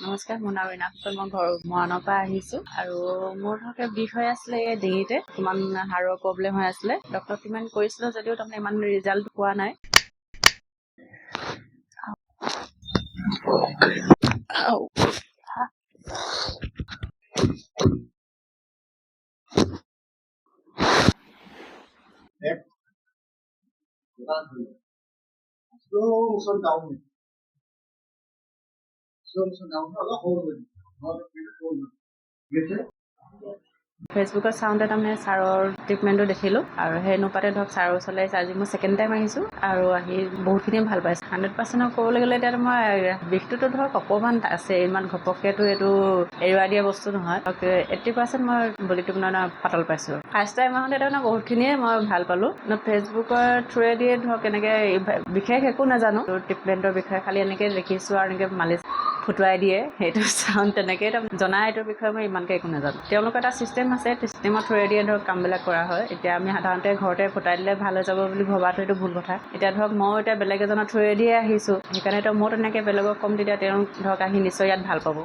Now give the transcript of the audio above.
নমস্কাৰ, মোৰ নাম ৰীণা ফুকন। মই মৰাণৰ পৰা আহিছোঁ আৰু মোৰ ধৰক বিষ হৈ আছিলে এই ডিঙিতে, ইমান হাড়ৰ প্ৰব্লেম হৈ আছিলে। ডক্টৰ ট্ৰিটমেণ্ট কৰিছিলোঁ যদিও তাৰমানে ইমান ৰিজাল্ট পোৱা নাই। ফেচবুকত চাওঁতে তাৰমানে ছাৰৰ ট্ৰিটমেণ্টটো দেখিলোঁ আৰু সেই অনুপাতে ধৰক ছাৰৰ ওচৰলৈ আজি মই ছেকেণ্ড টাইম আহিছোঁ আৰু আহি বহুতখিনি ভাল পাইছোঁ। 100% ক'বলৈ গ'লে এতিয়া মই বিষটোতো ধৰক অকণমান আছে, ইমান ঘপককেতো এইটো এৰুৱাই দিয়া বস্তু নহয়। 80% মই বডিটো মানে পাতল পাইছোঁ। ফাৰ্ষ্ট টাইম আহোঁতে তাৰমানে বহুতখিনিয়ে মই ভাল পালোঁ। ফেচবুকৰ থ্ৰুৱেদিয়ে ধৰক এনেকৈ বিশেষ একো নাজানো ট্ৰিটমেণ্টৰ বিষয়ে, খালি এনেকৈ দেখিছোঁ আৰু এনেকৈ মালিচ ফুটুৱাই দিয়ে, সেইটো চাউণ্ড তেনেকেই জনা এইটোৰ বিষয়ে মই ইমানকৈ একো নাজানো। তেওঁলোকৰ এটা ছিষ্টেম আছে, ছিষ্টেমৰ থ্ৰুৱেদিয়ে ধৰক কামবিলাক কৰা হয়। এতিয়া আমি সাধাৰণতে ঘৰতে ফুটাই দিলে ভাল হৈ যাব বুলি ভবাটো এইটো ভুল কথা। এতিয়া ধৰক ময়ো এতিয়া বেলেগ এজনৰ থ্ৰুৱেদিয়ে আহিছোঁ, সেইকাৰণেতো মই তেনেকৈ বেলেগক ক'ম, তেতিয়া তেওঁ ধৰক আহি নিশ্চয় ইয়াত ভাল পাব।